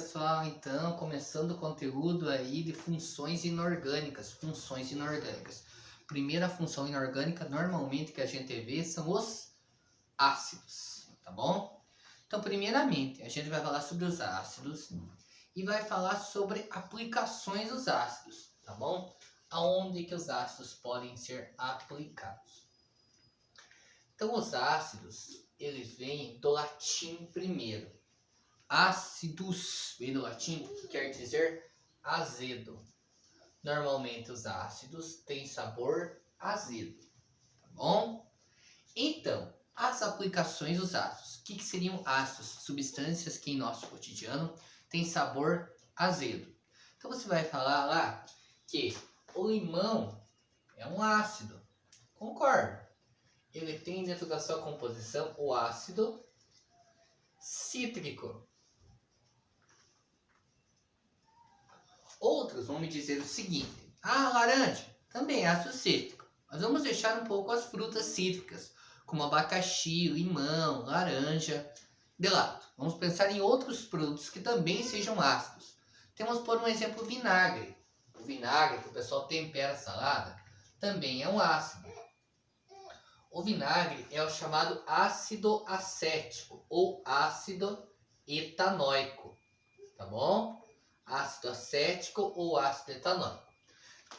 pessoal, então, começando o conteúdo aí de funções inorgânicas. Primeira função inorgânica, normalmente, que a gente vê são os ácidos, tá bom? Então, primeiramente, a gente vai falar sobre os ácidos e vai falar sobre aplicações dos ácidos, tá bom? Aonde que os ácidos podem ser aplicados. Então, os ácidos, eles vêm do latim primeiro. Ácidos vem do latim, que quer dizer azedo. Normalmente os ácidos têm sabor azedo, tá bom? Então, as aplicações dos ácidos. O que seriam ácidos? Substâncias que em nosso cotidiano têm sabor azedo. Então você vai falar lá que o limão é um ácido. Concordo. Ele tem dentro da sua composição o ácido cítrico. Outros vão me dizer o seguinte: laranja também é ácido cítrico. Mas vamos deixar um pouco as frutas cítricas, como abacaxi, limão, laranja, de lado. Vamos pensar em outros produtos que também sejam ácidos. Temos, por um exemplo, vinagre. O vinagre que o pessoal tempera a salada também é um ácido. O vinagre é o chamado ácido acético ou ácido etanóico, tá bom? Ácido acético ou ácido etanóico.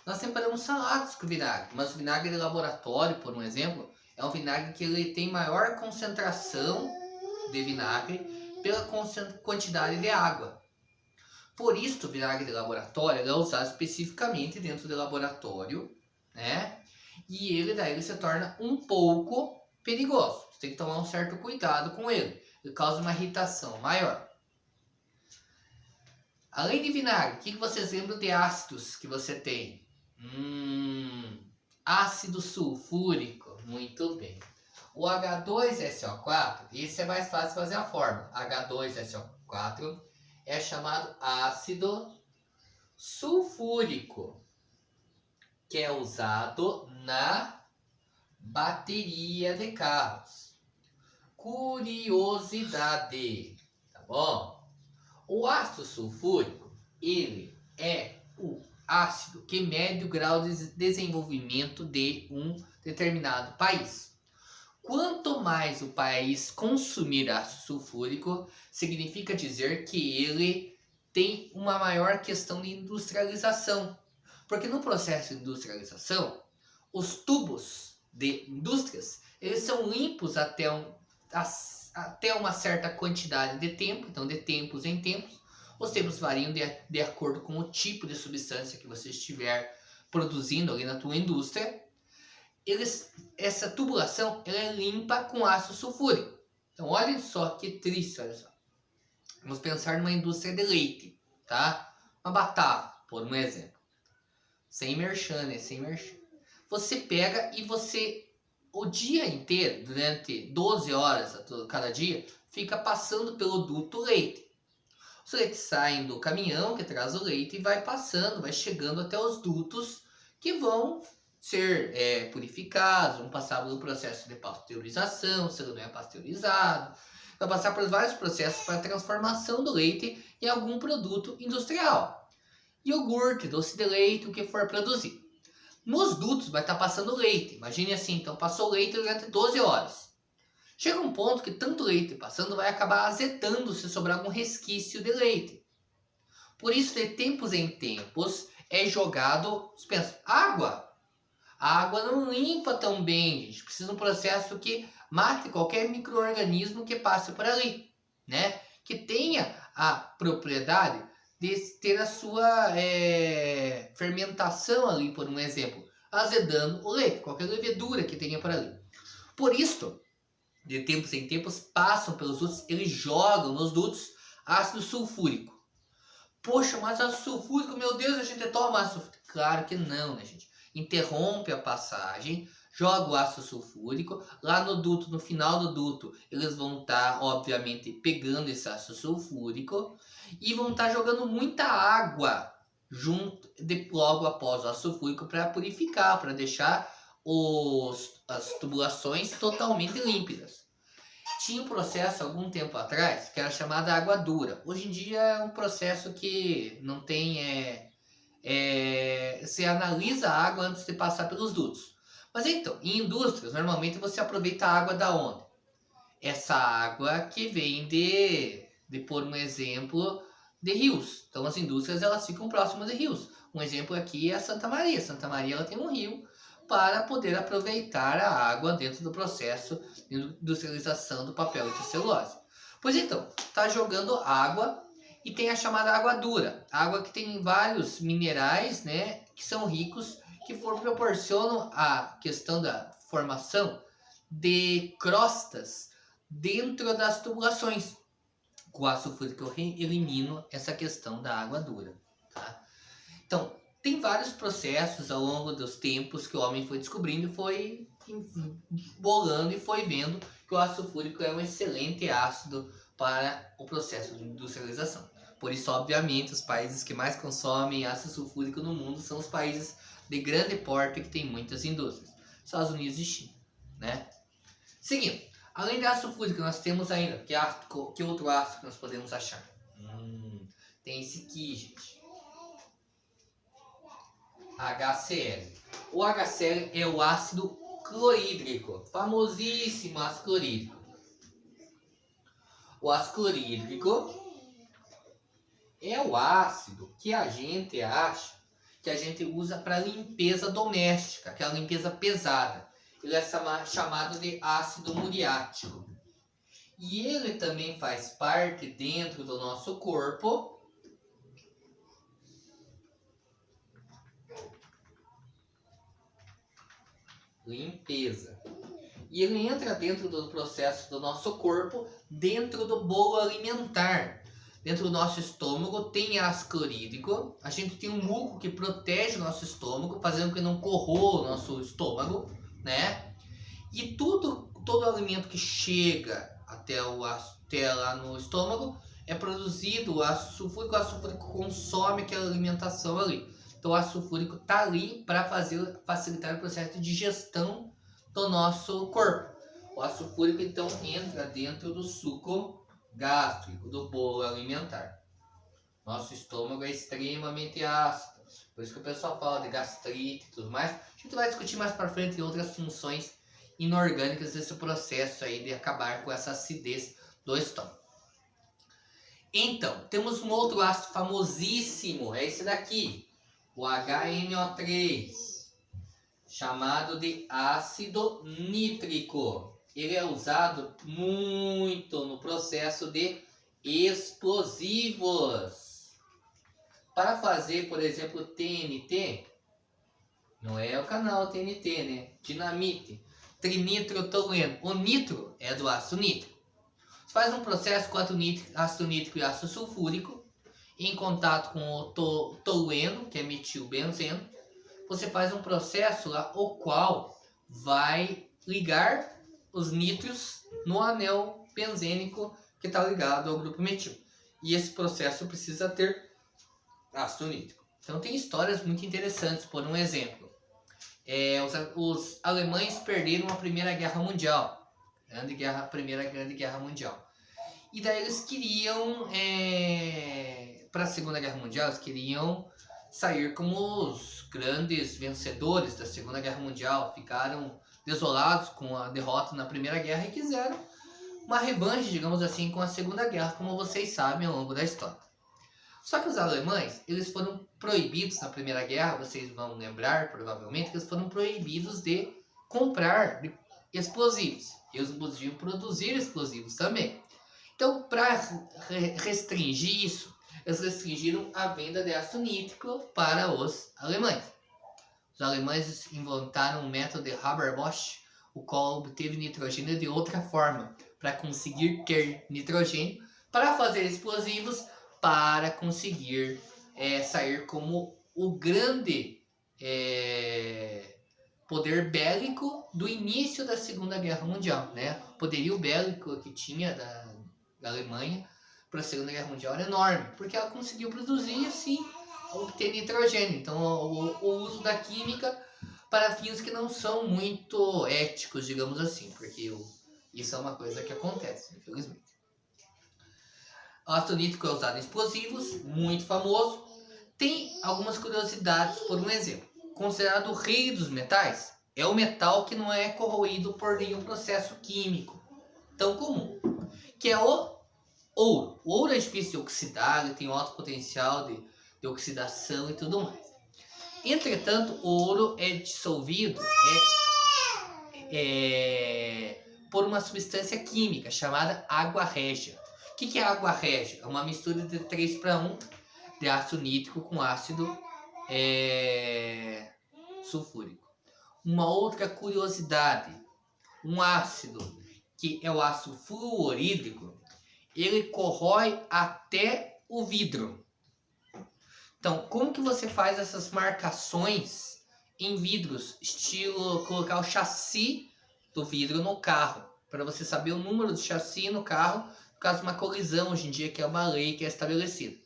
Nós temperamos saladas com vinagre, mas o vinagre de laboratório, por um exemplo, é um vinagre que ele tem maior concentração de vinagre pela quantidade de água. Por isso, o vinagre de laboratório é usado especificamente dentro do laboratório, né? E ele se torna um pouco perigoso. Você tem que tomar um certo cuidado com ele. Ele causa uma irritação maior. Além de vinagre, o que vocês lembram de ácidos que você tem? Ácido sulfúrico. Muito bem. O H2SO4, esse é mais fácil fazer a fórmula. H2SO4 é chamado ácido sulfúrico, que é usado na bateria de carros. Curiosidade, tá bom? O ácido sulfúrico, ele é o ácido que mede o grau de desenvolvimento de um determinado país. Quanto mais o país consumir ácido sulfúrico, significa dizer que ele tem uma maior questão de industrialização. Porque no processo de industrialização, os tubos de indústrias, eles são limpos até uma certa quantidade de tempo, então de tempos em tempos. Os tempos variam de acordo com o tipo de substância que você estiver produzindo ali na tua indústria. Essa tubulação ela é limpa com ácido sulfúrico. Então olhem só que triste, olha só. Vamos pensar numa indústria de leite, tá? Uma Batava, por um exemplo. Sem merchan, né? Sem merchan. Você pega e o dia inteiro, durante 12 horas cada dia, fica passando pelo duto leite. Os leites saem do caminhão que traz o leite e vai passando, vai chegando até os dutos que vão ser purificados, vão passar pelo processo de pasteurização, se ele não é pasteurizado, vai passar por vários processos para a transformação do leite em algum produto industrial. Iogurte, doce de leite, o que for produzido. Nos dutos vai estar passando leite. Imagine assim, então passou leite durante 12 horas. Chega um ponto que tanto leite passando vai acabar azedando se sobrar algum resquício de leite. Por isso, de tempos em tempos, é jogado, água. A água não limpa tão bem, gente. Precisa de um processo que mate qualquer micro-organismo que passe por ali, né? Que tenha a propriedade de ter a sua fermentação ali, por um exemplo, azedando o leite, qualquer levedura que tenha por ali. Por isso, de tempos em tempos, passam pelos dutos, eles jogam nos dutos ácido sulfúrico. Poxa, mas ácido sulfúrico, meu Deus, a gente toma ácido sulfúrico. Claro que não, né, gente? Interrompe a passagem, joga o ácido sulfúrico, lá no duto, no final do duto, eles vão estar, obviamente, pegando esse ácido sulfúrico e vão estar jogando muita água logo após o ácido sulfúrico para purificar, para deixar as tubulações totalmente límpidas. tinha um processo algum tempo atrás que era chamado água dura. Hoje em dia é um processo que não tem... você analisa a água antes de passar pelos dutos. Mas então, em indústrias, normalmente você aproveita a água da onde? Essa água que vem por um exemplo, de rios. Então as indústrias elas ficam próximas de rios. Um exemplo aqui é a Santa Maria. Santa Maria ela tem um rio para poder aproveitar a água dentro do processo de industrialização do papel e da celulose. Pois então, está jogando água e tem a chamada água dura. Água que tem vários minerais, né, que são ricos, que proporcionam a questão da formação de crostas dentro das tubulações. Com o ácido sulfúrico eu elimino essa questão da água dura. Tá? Então, tem vários processos ao longo dos tempos que o homem foi descobrindo, foi bolando e foi vendo que o ácido sulfúrico é um excelente ácido para o processo de industrialização. Por isso, obviamente, os países que mais consomem ácido sulfúrico no mundo são os países de grande porte que tem muitas indústrias. Estados Unidos e China. Né? Seguindo, além de ácido sulfúrico, nós temos ainda, que outro ácido que nós podemos achar? Tem esse aqui, gente. HCl. O HCl é o ácido clorídrico, famosíssimo ácido clorídrico. O ácido clorídrico é o ácido que a gente acha que a gente usa para limpeza doméstica, aquela limpeza pesada. Ele é chamado de ácido muriático. E ele também faz parte dentro do nosso corpo limpeza. E ele entra dentro do processo do nosso corpo, dentro do bolo alimentar. Dentro do nosso estômago tem ácido clorídrico. A gente tem um muco que protege o nosso estômago, fazendo que não corroa o nosso estômago, né? E todo alimento que chega até lá no estômago é produzido o ácido sulfúrico. O ácido sulfúrico consome aquela alimentação ali. Então o ácido sulfúrico está ali para facilitar o processo de digestão do nosso corpo. O ácido sulfúrico então entra dentro do suco gástrico, do bolo alimentar. Nosso estômago é extremamente ácido. Por isso que o pessoal fala de gastrite e tudo mais. A gente vai discutir mais para frente outras funções inorgânicas desse processo aí de acabar com essa acidez do estômago. Então, temos um outro ácido famosíssimo, é esse daqui, o HNO3, chamado de ácido nítrico. Ele é usado muito no processo de explosivos. Para fazer, por exemplo, TNT, não é o canal TNT, né? Dinamite, trinitrotolueno. O nitro é do ácido nítrico. Você faz um processo com ácido nítrico e ácido sulfúrico em contato com o tolueno, que é metilbenzeno. Você faz um processo lá, o qual vai ligar os nítrios no anel benzênico que está ligado ao grupo metil. E esse processo precisa ter ácido nítrico. Então tem histórias muito interessantes. Por um exemplo, os alemães perderam a Primeira Guerra Mundial. Primeira Grande Guerra Mundial. E daí eles queriam, para a Segunda Guerra Mundial, eles queriam sair como os grandes vencedores da Segunda Guerra Mundial. Ficaram desolados com a derrota na Primeira Guerra e quiseram uma revanche, digamos assim, com a Segunda Guerra, como vocês sabem ao longo da história. Só que os alemães, eles foram proibidos na Primeira Guerra, vocês vão lembrar provavelmente, que eles foram proibidos de comprar explosivos. Eles podiam produzir explosivos também. Então, para restringir isso, eles restringiram a venda de ácido nítrico para os alemães. Os alemães inventaram um método de Haber-Bosch, o qual obteve nitrogênio de outra forma, para conseguir ter nitrogênio, para fazer explosivos, para conseguir sair como o grande poder bélico do início da Segunda Guerra Mundial. Né? O poderio bélico que tinha da Alemanha para a Segunda Guerra Mundial era enorme, porque ela conseguiu produzir assim, obter nitrogênio. Então o uso da química para fins que não são muito éticos, digamos assim, porque Isso é uma coisa que acontece, infelizmente. O ácido nítrico é usado em explosivos, muito famoso. Tem algumas curiosidades, por um exemplo. Considerado o rei dos metais, é o metal que não é corroído por nenhum processo químico tão comum, que é o ouro. O ouro é difícil de oxidar, ele tem alto potencial de oxidação e tudo mais. Entretanto, o ouro é dissolvido por uma substância química chamada água régia. O que é água régia? É uma mistura de 3:1 de ácido nítrico com ácido sulfúrico. Uma outra curiosidade, um ácido que é o ácido fluorídrico, ele corrói até o vidro. Então, como que você faz essas marcações em vidros, estilo colocar o chassi do vidro no carro, para você saber o número do chassi no carro, por causa de uma colisão hoje em dia, que é uma lei que é estabelecida.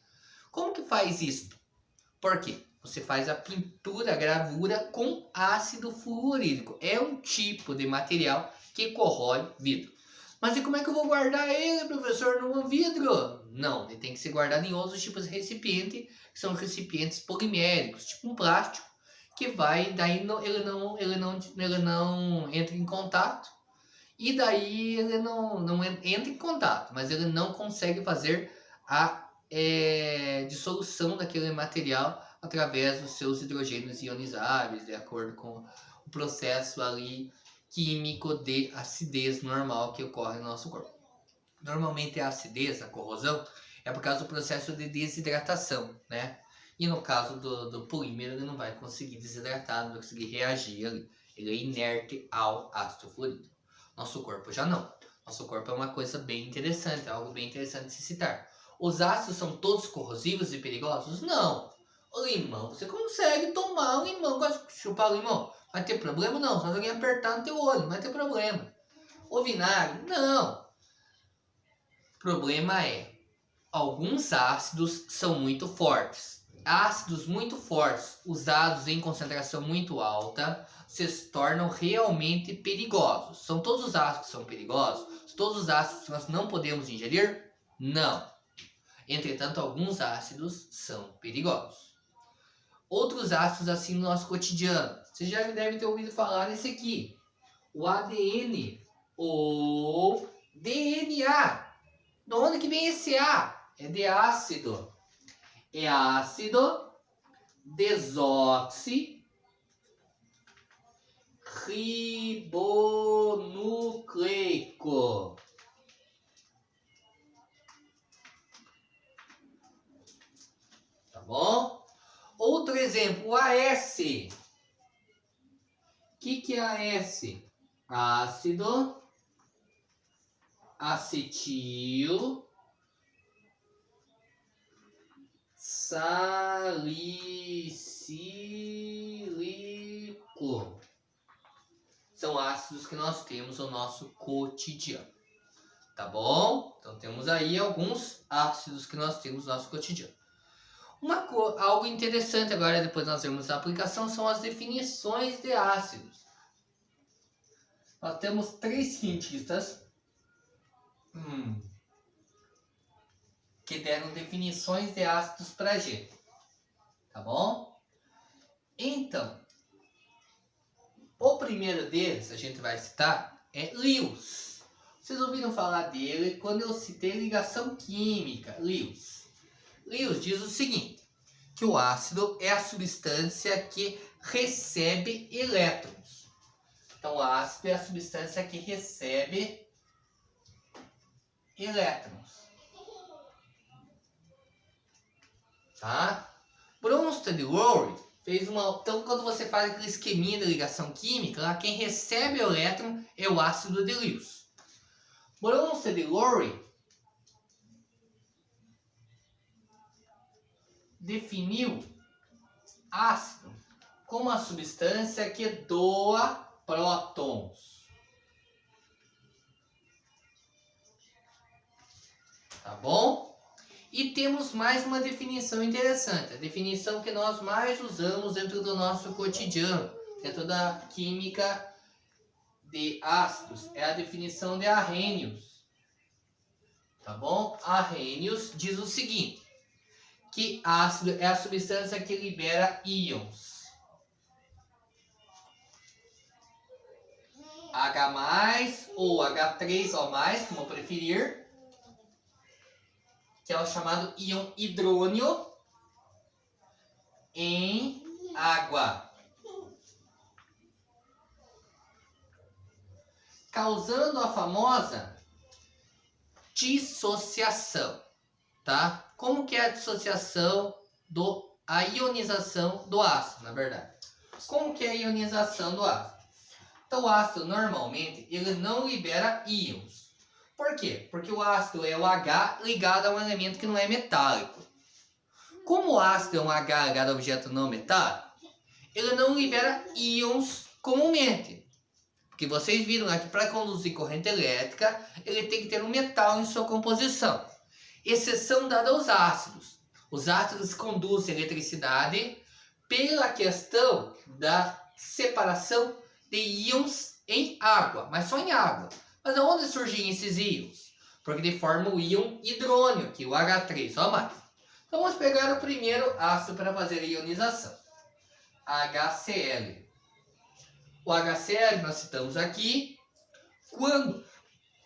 Como que faz isso? Por quê? Você faz a pintura, a gravura com ácido fluorídrico. É um tipo de material que corrói vidro. Mas e como é que eu vou guardar ele, professor, no vidro? Não, ele tem que ser guardado em outros tipos de recipiente, que são recipientes poliméricos, tipo um plástico, que vai, daí ele não entra em contato, e daí ele não entra em contato, mas ele não consegue fazer a dissolução daquele material através dos seus hidrogênios ionizáveis, de acordo com o processo ali químico de acidez normal que ocorre no nosso corpo. Normalmente a acidez, a corrosão, é por causa do processo de desidratação, né? E no caso do polímero, ele não vai conseguir desidratar, não vai conseguir reagir ali. Ele é inerte ao ácido fluorídrico. Nosso corpo já não. Nosso corpo é uma coisa bem interessante, é algo bem interessante de se citar. Os ácidos são todos corrosivos e perigosos? Não. O limão, você consegue tomar um limão, chupar o limão. Vai ter problema? Não. Só alguém apertar no teu olho, não vai ter problema. O vinagre? Não. O problema é, alguns ácidos são muito fortes. Ácidos muito fortes, usados em concentração muito alta, se tornam realmente perigosos. São todos os ácidos que são perigosos? Todos os ácidos que nós não podemos ingerir? Não. Entretanto, alguns ácidos são perigosos. Outros ácidos assim no nosso cotidiano. Você já deve ter ouvido falar nesse aqui. O ADN ou DNA. De onde que vem esse A? É de ácido. É ácido desoxirribonucleico. Tá bom? Outro exemplo, o AS. O que é AS? Ácido acetil salicílico. São ácidos que nós temos no nosso cotidiano. Tá bom? Então temos aí alguns ácidos que nós temos no nosso cotidiano. Algo interessante agora, depois nós vemos a aplicação, são as definições de ácidos. Nós temos 3 cientistas que deram definições de ácidos pra gente. Tá bom? Então, o primeiro deles, a gente vai citar, é Lewis. Vocês ouviram falar dele quando eu citei ligação química, Lewis. Lewis diz o seguinte, que o ácido é a substância que recebe elétrons. Então, o ácido é a substância que recebe elétrons. Tá? Bronsted e Lowry fez uma... Então, quando você faz aquele esqueminha de ligação química, lá, quem recebe o elétron é o ácido de Lewis. Bronsted e Lowry definiu ácido como a substância que doa prótons. Tá bom? E temos mais uma definição interessante, a definição que nós mais usamos dentro do nosso cotidiano, dentro da química de ácidos é a definição de Arrhenius. Tá bom? Arrhenius diz o seguinte, que ácido é a substância que libera íons H+, ou H3O+, como preferir, que é o chamado íon hidrônio em água, causando a famosa dissociação, tá? Como que é a dissociação a ionização do ácido, na verdade? Como que é a ionização do ácido? Então, o ácido, normalmente, ele não libera íons. Por quê? Porque o ácido é o H ligado a um elemento que não é metálico. Como o ácido é um H ligado a um objeto não metálico, ele não libera íons comumente. Porque vocês viram aqui, para conduzir corrente elétrica, ele tem que ter um metal em sua composição. Exceção dada aos ácidos. Os ácidos conduzem eletricidade pela questão da separação de íons em água, mas só em água. Mas aonde surgem esses íons? Porque de forma o íon hidrônio, que é o H3O+. Então vamos pegar o primeiro ácido para fazer a ionização. HCl. O HCl nós citamos aqui, quando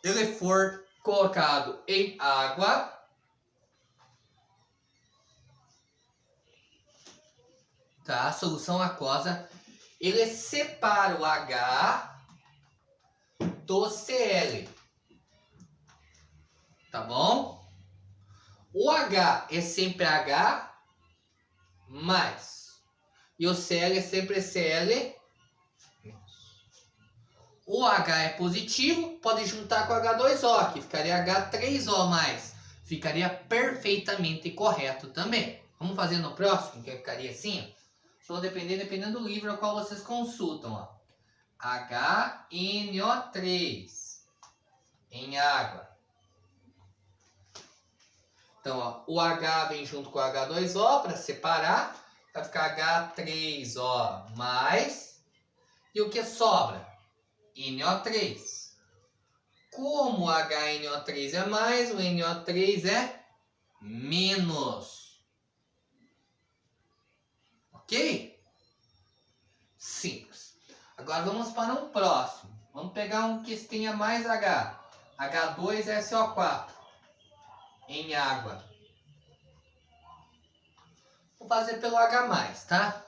ele for colocado em água, tá? A solução aquosa, ele separa o H do Cl, tá bom? O H é sempre H+, e o Cl é sempre Cl-. O H é positivo, pode juntar com H2O, que ficaria H3O+. Ficaria perfeitamente correto também. Vamos fazer no próximo, que ficaria assim, ó. Só dependendo do livro ao qual vocês consultam, ó. HNO3 em água. Então, ó, o H vem junto com o H2O para separar, vai ficar H3O+. E o que sobra? NO3. Como o HNO3 é mais, o NO3 é menos. Ok? Simples. Agora vamos para um próximo. Vamos pegar um que tenha mais H. H2SO4 em água. Vou fazer pelo H+, tá?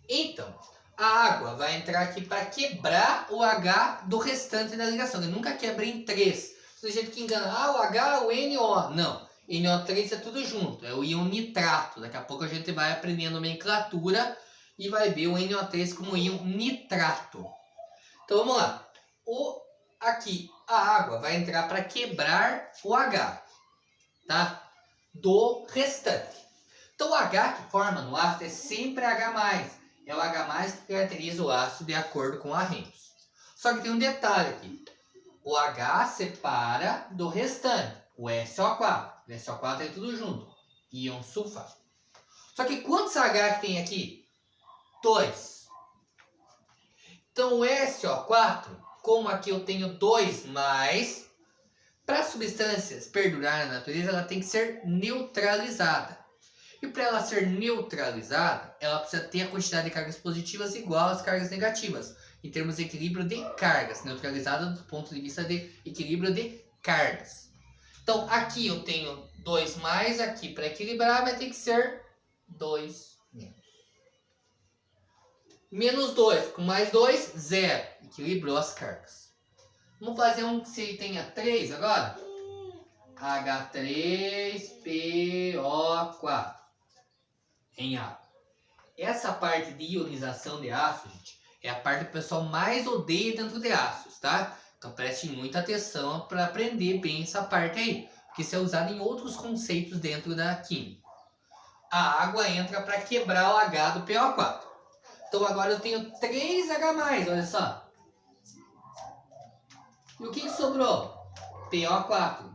Então, a água vai entrar aqui para quebrar o H do restante da ligação. Ele nunca quebra em 3. Do jeito que engana, o H, o N, O. Não, NO3 é tudo junto. É o íon nitrato. Daqui a pouco a gente vai aprender a nomenclatura e vai ver o NO3 como íon nitrato. Então vamos lá. Aqui a água vai entrar para quebrar o H, tá? Do restante. Então o H que forma no ácido é sempre H+. É o H+, que caracteriza o ácido de acordo com Arrhenius. Só que tem um detalhe aqui. O H separa do restante, o SO4. O SO4 é tudo junto. Íon sulfato. Só que quantos H que tem aqui? 2. Então o SO4, como aqui eu tenho 2+, para substâncias perdurarem na natureza, ela tem que ser neutralizada. E para ela ser neutralizada, ela precisa ter a quantidade de cargas positivas igual às cargas negativas, em termos de equilíbrio de cargas, neutralizada do ponto de vista de equilíbrio de cargas. Então, aqui eu tenho 2+, aqui para equilibrar vai ter que ser 2-. Menos 2, com mais 2, 0. Equilibrou as cargas. Vamos fazer um que tenha 3 agora? H3PO4 em água. Essa parte de ionização de ácido, gente, é a parte que o pessoal mais odeia dentro de ácidos, tá? Então prestem muita atenção para aprender bem essa parte aí, porque isso é usado em outros conceitos dentro da química. A água entra para quebrar o H do PO4. Então agora eu tenho 3H+, olha só. E o que sobrou? PO4.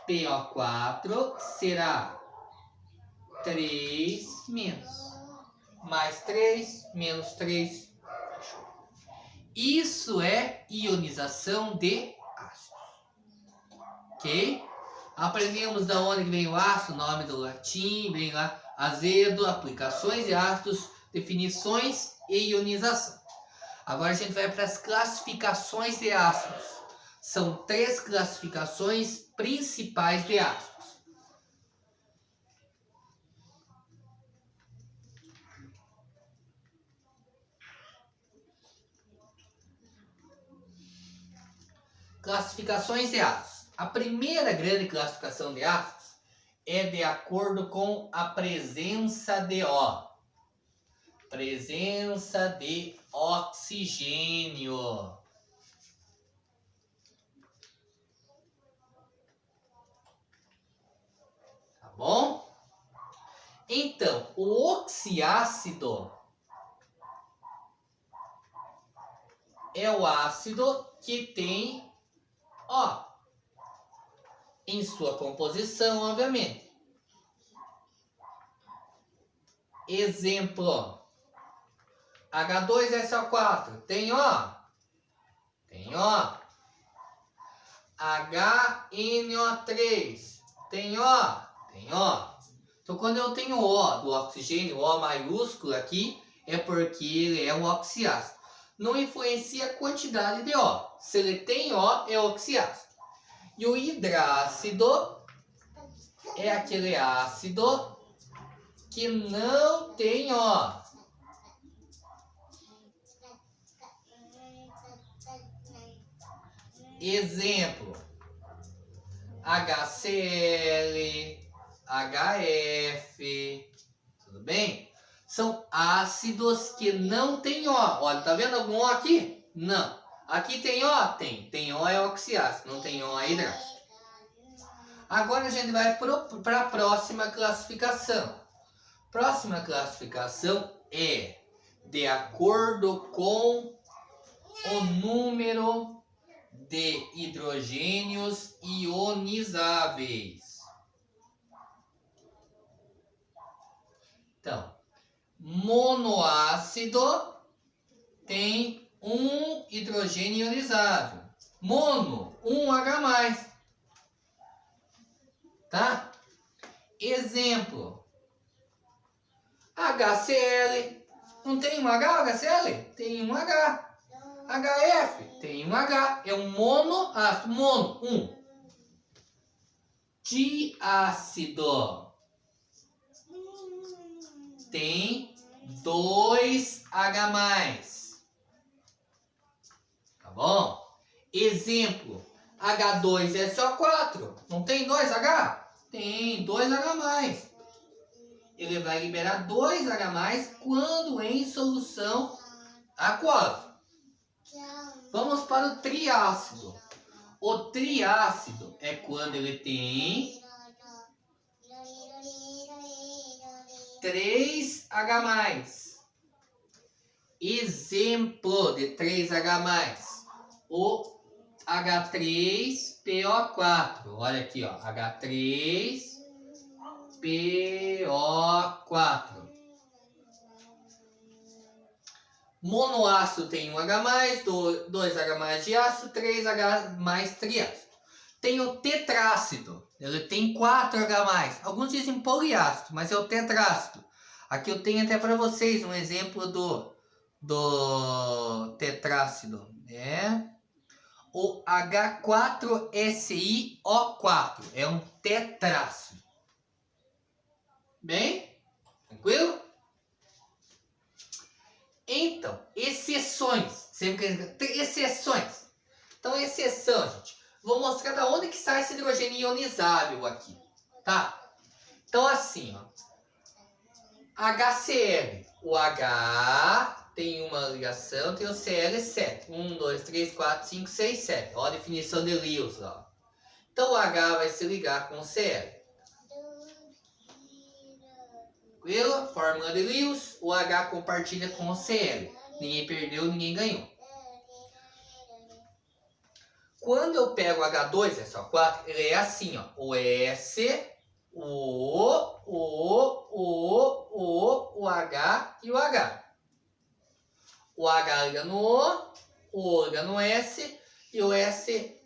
PO4 será 3 menos. Mais 3, menos 3. Isso é ionização de ácido. Ok? Aprendemos da onde vem o ácido, nome do latim, vem lá azedo, aplicações de ácidos, definições e ionização. Agora a gente vai para as classificações de ácidos. São 3 classificações principais de ácidos. Classificações de ácidos. A primeira grande classificação de ácidos é de acordo com a presença de O. Presença de oxigênio. Tá bom? Então, o oxiácido é o ácido que tem O em sua composição, obviamente. Exemplo: H2SO4 tem O? Tem O. HNO3 tem O? Tem O. Então, quando eu tenho O do oxigênio, O maiúsculo aqui, é porque ele é um oxiácido. Não influencia a quantidade de O. Se ele tem O, é oxiácido. E o hidrácido é aquele ácido que não tem O. Exemplo: HCl, HF, tudo bem? São ácidos que não tem O. Olha, tá vendo algum O aqui? Não. Aqui tem O? Tem. Tem O é oxiácido, não tem O é hidrácido. Agora a gente vai para a próxima classificação. Próxima classificação é de acordo com o número de hidrogênios ionizáveis. Então, monoácido tem um hidrogênio ionizável. Mono, 1H+. Tá? Exemplo: HCl. Não tem um H, HCl? Tem um H. HF tem um H. É um monoácido. Mono, 1. Diácido tem 2H+. Tá bom? Exemplo: H2SO4. Não tem 2H? Tem 2H+. Ele vai liberar 2H+ quando em solução aquosa. Vamos para o triácido. O triácido é quando ele tem 3H+. Exemplo de 3H+. O H3PO4. Olha aqui, ó. H3PO4. Monoácido tem 1H+, 2H+ de ácido, 3H+ triácido. Tem o tetrácido. Ele tem 4H+. Alguns dizem poliácido, mas é o tetrácido. Aqui eu tenho até para vocês um exemplo do tetrácido. O H4SiO4 é um tetrácido. Bem? Tranquilo? Então, exceções. Sempre exceções. Então, exceção, gente. Vou mostrar da onde que sai esse hidrogênio ionizável aqui. Tá? Então, assim, ó. HCl. O H tem uma ligação, tem o Cl7. 1, 2, 3, 4, 5, 6, 7. Ó a definição de Lewis, ó. Então, o H vai se ligar com o Cl. Tranquilo? Fórmula de Lewis. O H compartilha com o Cl. Ninguém perdeu, ninguém ganhou. Quando eu pego o H2SO4, ele é assim, ó. O S, o H e o H. O H liga no O, O liga no S e o S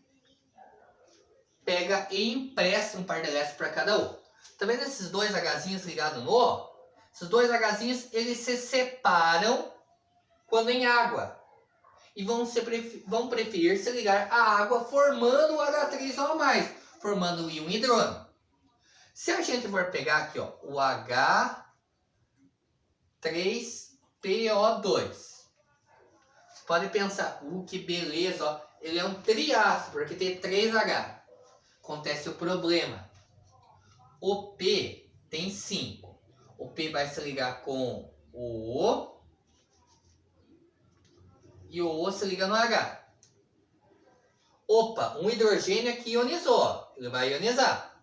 pega e empresta um par de elétrons para cada O. Tá vendo esses dois Hzinhos ligados no O? Esses dois Hzinhos, eles se separam quando em água. E vão preferir se ligar à água formando o H3 ou mais, formando o íon hidrônio. Se a gente for pegar aqui, ó, o H3PO2. Você pode pensar, que beleza, ó, ele é um triácido, porque tem 3H. Acontece o problema. O P tem 5. O P vai se ligar com o O. E o O se liga no H. Opa, um hidrogênio aqui ionizou. Ele vai ionizar.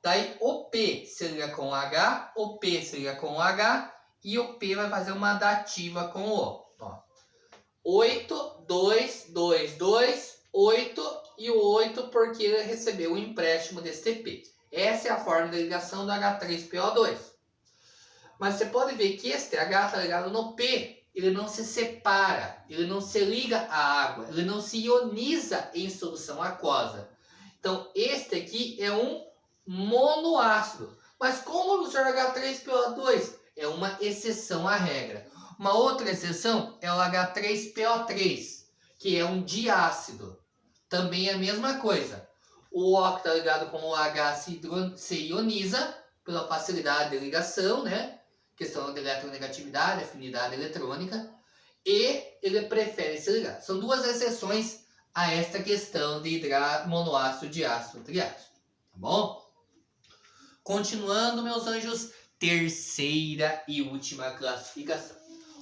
Daí o P se liga com o H. O P se liga com o H. E o P vai fazer uma dativa com o O. Ó. 8, 2, 2, 2, 8 e o 8 porque ele recebeu o empréstimo desse P. Essa é a forma de ligação do H3PO2. Mas você pode ver que este H está ligado no P. Ele não se separa, ele não se liga à água, ele não se ioniza em solução aquosa. Então, este aqui é um monoácido. Mas como usar H3PO2? É uma exceção à regra. Uma outra exceção é o H3PO3, que é um diácido. Também é a mesma coisa. O O que está ligado com o H se ioniza pela facilidade de ligação, né? Questão de eletronegatividade, afinidade eletrônica, e ele prefere se ligar. São duas exceções a esta questão de monoácido, diácido, triácido. Tá bom? Continuando, meus anjos, terceira e última classificação.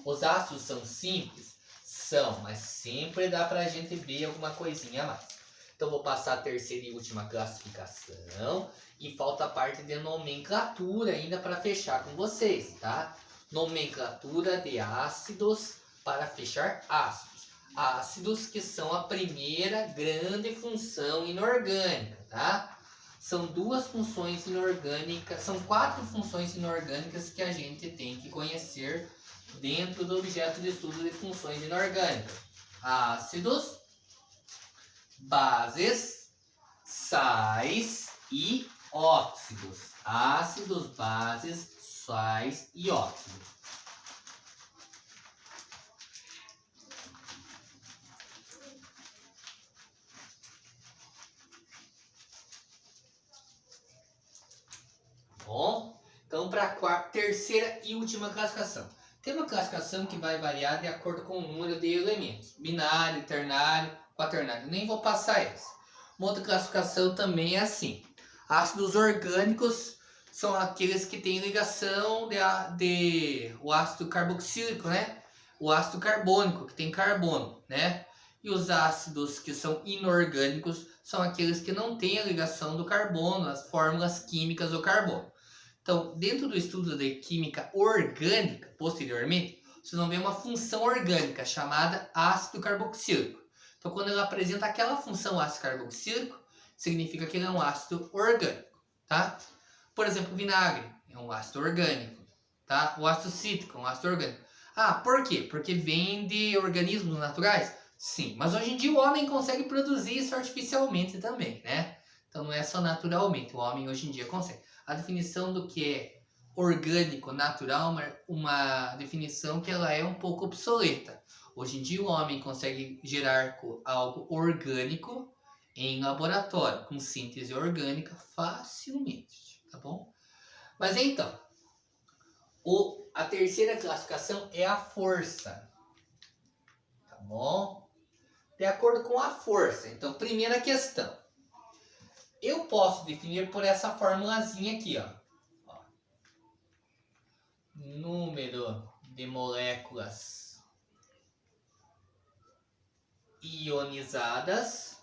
Os ácidos são simples? São, mas sempre dá pra gente ver alguma coisinha a mais. Então, vou passar a terceira e última classificação. E falta a parte de nomenclatura ainda para fechar com vocês, tá? Nomenclatura de ácidos para fechar ácidos. Ácidos que são a primeira grande função inorgânica, tá? São duas funções inorgânicas, são 4 funções inorgânicas que a gente tem que conhecer dentro do objeto de estudo de funções inorgânicas. Ácidos, bases, sais e óxidos. Ácidos, bases, sais e óxidos. Bom, então para a terceira e última classificação. Tem uma classificação que vai variar de acordo com o número de elementos. Binário, ternário, quaternário. Nem vou passar essa. Uma outra classificação também é assim. Ácidos orgânicos são aqueles que têm ligação de o ácido carboxílico, né? O ácido carbônico, que tem carbono, né? E os ácidos que são inorgânicos são aqueles que não têm a ligação do carbono, as fórmulas químicas do carbono. Então, dentro do estudo de química orgânica, posteriormente, vocês vão ver uma função orgânica chamada ácido carboxílico. Então, quando ele apresenta aquela função ácido carboxílico, significa que ele é um ácido orgânico, tá? Por exemplo, o vinagre é um ácido orgânico, tá? O ácido cítrico é um ácido orgânico. Ah, por quê? Porque vem de organismos naturais? Sim, mas hoje em dia o homem consegue produzir isso artificialmente também, né? Então não é só naturalmente, o homem hoje em dia consegue. A definição do que é orgânico, natural, uma definição que ela é um pouco obsoleta. Hoje em dia o homem consegue gerar algo orgânico em laboratório, com síntese orgânica facilmente, tá bom? Mas então, a terceira classificação é a força, tá bom? De acordo com a força. Então, primeira questão. Eu posso definir por essa formulazinha aqui, ó. Número de moléculas ionizadas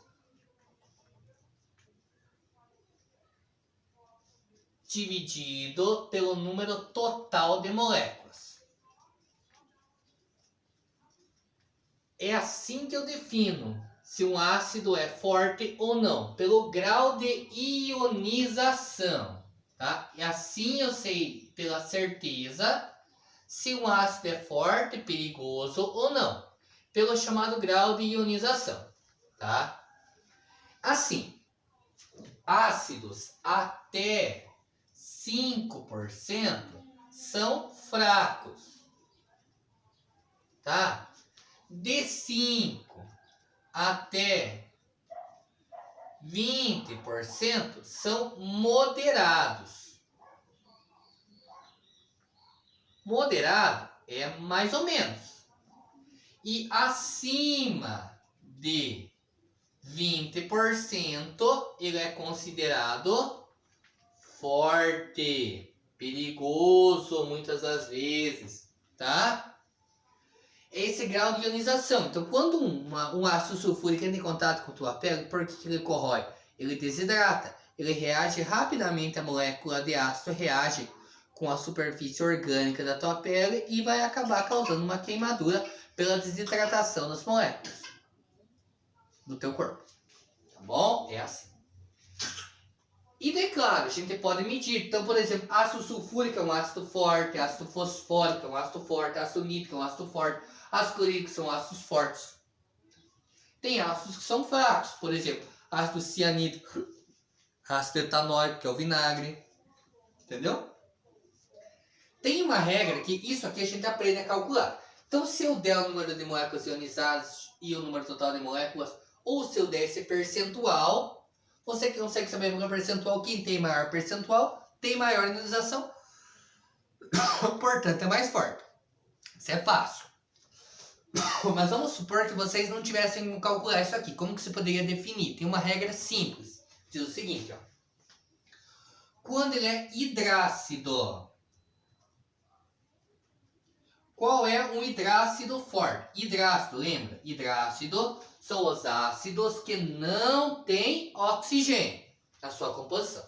dividido pelo número total de moléculas. É assim que eu defino se um ácido é forte ou não, pelo grau de ionização, tá? E assim eu sei pela certeza se um ácido é forte, perigoso ou não. pelo chamado grau de ionização, tá? Assim, ácidos até 5% são fracos, tá? De 5 até 20% são moderados. Moderado é mais ou menos. E acima de 20% ele é considerado forte, perigoso muitas das vezes, tá? Esse grau de ionização. Então, quando um ácido sulfúrico entra em contato com a tua pele, por que ele corrói? Ele desidrata, ele reage rapidamente, a molécula de ácido reage com a superfície orgânica da tua pele e vai acabar causando uma queimadura pela desidratação das moléculas do teu corpo. Tá bom? É assim. E daí, claro, a gente pode medir. Então, por exemplo, ácido sulfúrico é um ácido forte, ácido fosfórico é um ácido forte, ácido nítrico é um ácido forte, ácido clorídrico são ácidos fortes. Tem ácidos que são fracos, por exemplo, ácido cianídrico, ácido etanóico, que é o vinagre. Entendeu? Tem uma regra que isso aqui a gente aprende a calcular. Então, se eu der o número de moléculas ionizadas e o número total de moléculas, ou se eu der esse percentual, você que consegue saber o percentual, quem tem maior percentual, tem maior ionização, portanto é mais forte. Isso é fácil. Mas vamos supor que vocês não tivessem como calcular isso aqui. Como que você poderia definir? Tem uma regra simples. Diz o seguinte, ó. Quando ele é hidrácido, qual é um hidrácido forte? Hidrácido, lembra? Hidrácido são os ácidos que não têm oxigênio na sua composição.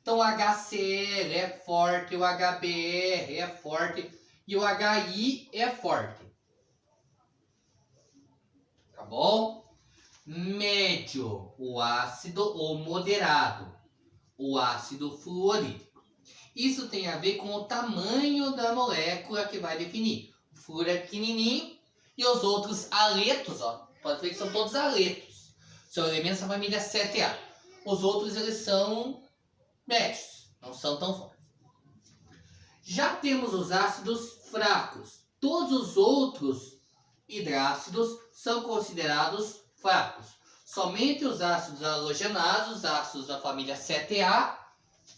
Então o HCl é forte, o HBr é forte e o HI é forte. Tá bom? Médio, o ácido ou moderado, o ácido fluorídrico. Isso tem a ver com o tamanho da molécula que vai definir. O flúor é pequenininho e os outros aletos, ó, pode ver que são todos aletos. São elementos da família 7A. Os outros eles são médios, não são tão fortes. Já temos os ácidos fracos. Todos os outros hidrácidos são considerados fracos. Somente os ácidos halogenados, os ácidos da família 7A,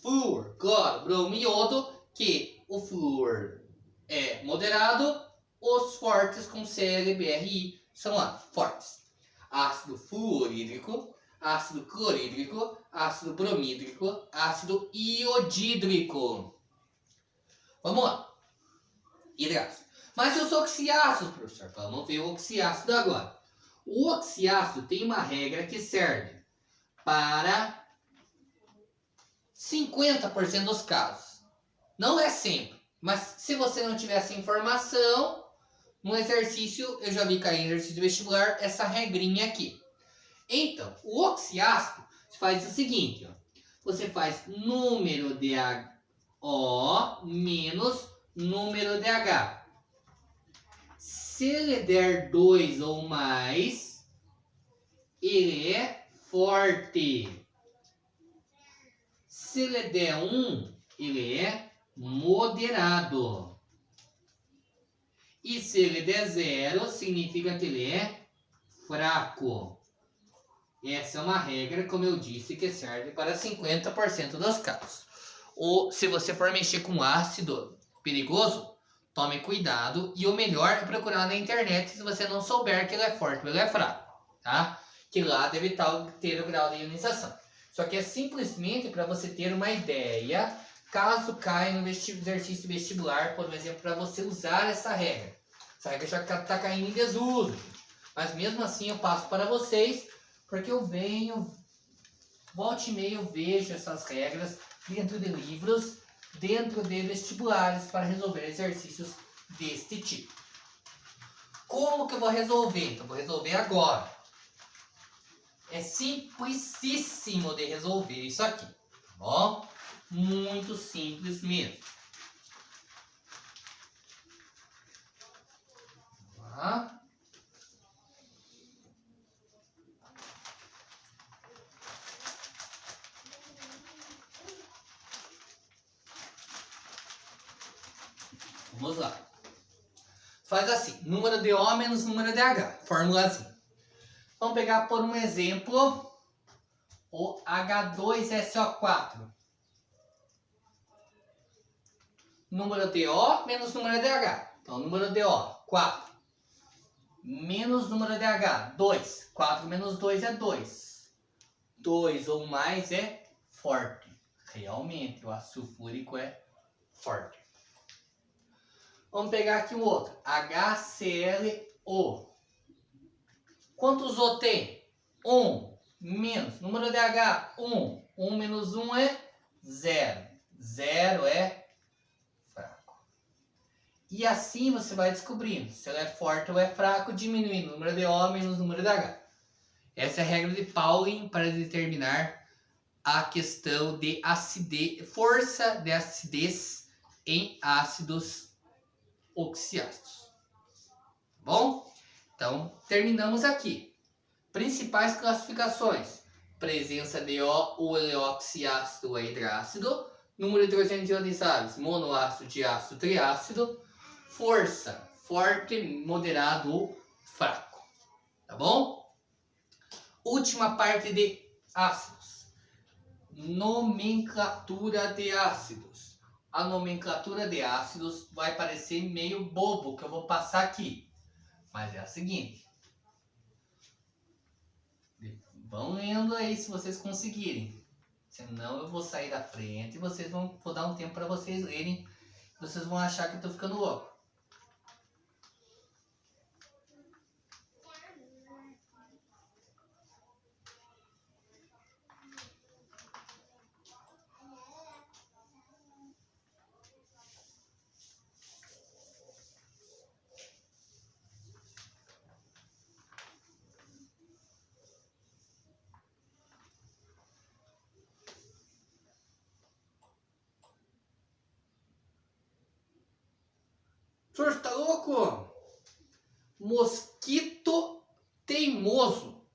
flúor, cloro, bromo e iodo, que o flúor é moderado, os fortes com Cl, BRI são lá, fortes. Ácido fluorídrico, ácido clorídrico, ácido bromídrico, ácido iodídrico. Vamos lá. Hidrácido. Mas os oxiácidos, professor, vamos ver o oxiácido agora. O oxiácido tem uma regra que serve para 50% dos casos. Não é sempre, mas se você não tiver essa informação, no exercício, eu já vi cair em exercício vestibular, essa regrinha aqui. Então, o oxiácido faz o seguinte, ó. Você faz número de O menos número de H. Se ele der 2 ou mais, ele é forte. Se ele der 1, ele é moderado. E se ele der 0, significa que ele é fraco. Essa é uma regra, como eu disse, que serve para 50% dos casos. Ou se você for mexer com ácido perigoso, tome cuidado. E o melhor é procurar na internet se você não souber que ele é forte ou ele é fraco. Tá? Que lá deve ter o grau de ionização. Só que é simplesmente para você ter uma ideia, caso caia no exercício vestibular, por exemplo, para você usar essa regra. Essa regra já está caindo em desuso. Mas mesmo assim eu passo para vocês, porque eu venho, volta e meia eu vejo essas regras dentro de livros, dentro de vestibulares para resolver exercícios deste tipo. Como que eu vou resolver? Então, vou resolver agora. É simplicíssimo de resolver isso aqui, tá bom? Muito simples mesmo. Tá? Vamos lá. Faz assim, número de O menos número de H, formulazinha. Vamos pegar por um exemplo o H2SO4. Número de O menos número de H. Então, número de O, 4. Menos número de H, 2. 4 menos 2 é 2. 2 ou mais é forte. Realmente, o ácido sulfúrico é forte. Vamos pegar aqui o outro. HClO. Quantos O tem? 1. Menos. Número de H, 1. 1 menos 1 é 0. 0 é fraco. E assim você vai descobrindo se ela é forte ou é fraco, diminuindo o número de O menos o número de H. Essa é a regra de Pauling para determinar a questão de acidez, força de acidez em ácidos oxiáceos. Bom? Então, terminamos aqui. Principais classificações: presença de O eleoxiácido ou hidrácido, número de hidrogênios ionizáveis, monoácido, diácido, triácido, força, forte, moderado ou fraco. Tá bom? Última parte de ácidos. Nomenclatura de ácidos. A nomenclatura de ácidos vai parecer meio bobo, que eu vou passar aqui. Mas é a seguinte. Vão lendo aí se vocês conseguirem. Senão eu vou sair da frente e vou dar um tempo para vocês lerem. Vocês vão achar que eu tô ficando louco. O senhor tá louco? Mosquito teimoso.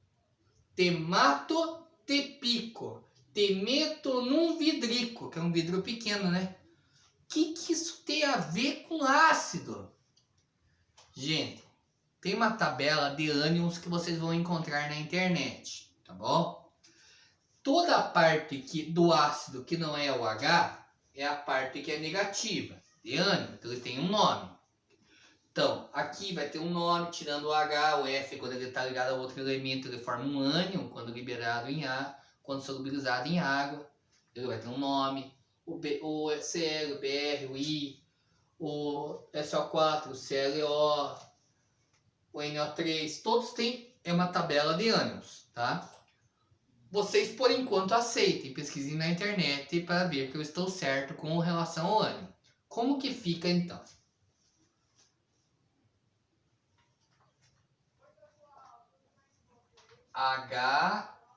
Te mato, te pico. Te meto num vidrico, que é um vidro pequeno, né? Que isso tem a ver com ácido? Gente, tem uma tabela de ânions que vocês vão encontrar na internet, tá bom? Toda a parte do ácido que não é o H é a parte que é negativa, de ânion, então ele tem um nome. Então, aqui vai ter um nome, tirando o H, o F, quando ele está ligado a outro elemento, ele forma um ânion, quando liberado em ar, quando solubilizado em água, ele vai ter um nome. O Cl, o Br, o I, o SO4, o ClO, o NO3, todos têm uma tabela de ânions, tá? Vocês, por enquanto, aceitem, pesquisem na internet para ver que eu estou certo com relação ao ânion. Como que fica, então?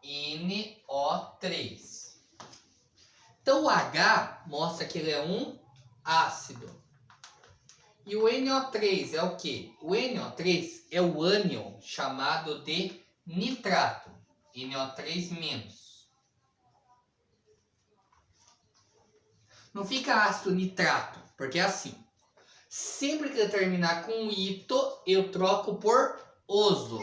HNO3. Então o H mostra que ele é um ácido. E o NO3 é o quê? O NO3 é o ânion chamado de nitrato. NO3-. Não fica ácido nitrato, porque é assim. Sempre que eu terminar com ito, eu troco por oso.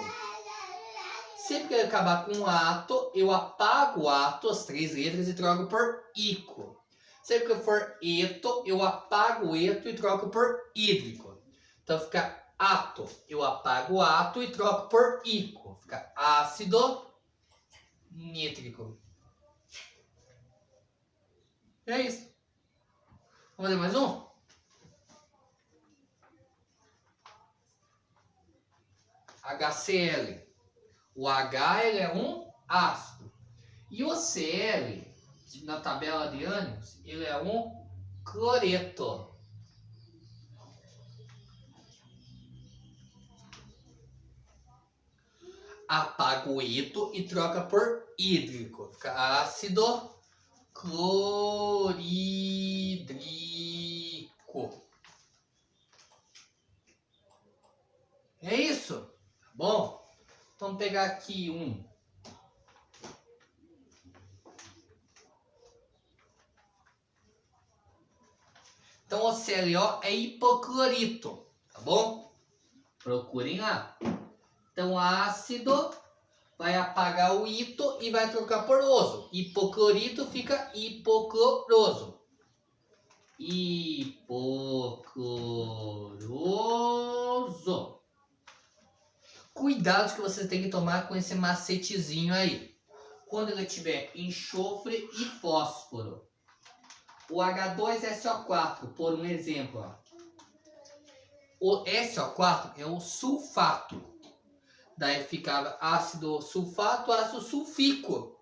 Sempre que eu acabar com ato, eu apago o ato, as 3 letras, e troco por ico. Sempre que eu for eto, eu apago o eto e troco por hídrico. Então fica ato, eu apago o ato e troco por ico. Fica ácido nítrico. É isso. Vamos fazer mais um? HCl. O H ele é um ácido. E o Cl, na tabela de ânions, ele é um cloreto. Apaga o ito e troca por hídrico. Fica ácido clorídrico. É isso? Tá bom? Vamos pegar aqui um. Então HOClO é hipoclorito, tá bom? Procurem lá. Então, ácido vai apagar o ito e vai trocar por oso. Hipoclorito fica hipocloroso. Hipocloroso. Cuidado que vocês têm que tomar com esse macetezinho aí. Quando ele tiver enxofre e fósforo. O H2SO4, por um exemplo. Ó. O SO4 é o sulfato. Daí ficava ácido sulfato, ácido sulfíco.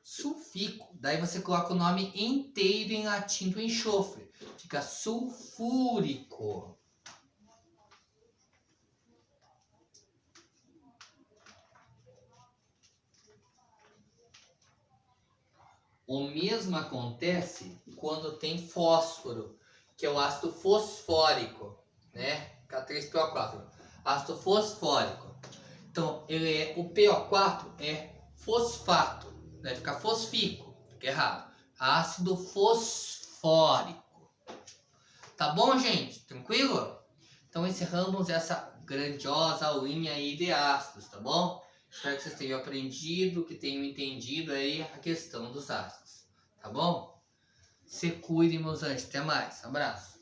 Sulfico. Daí você coloca o nome inteiro em latim do enxofre. Fica sulfúrico. O mesmo acontece quando tem fósforo, que é o ácido fosfórico, né? K3PO4. Ácido fosfórico. Então, o PO4 é fosfato. Vai ficar fosfico, que é errado. Ácido fosfórico. Tá bom, gente? Tranquilo? Então, encerramos essa grandiosa aulinha aí de ácidos, tá bom? Espero que vocês tenham aprendido, que tenham entendido aí a questão dos ácidos. Tá bom? Se cuidem, meus anjos. Até mais. Abraço.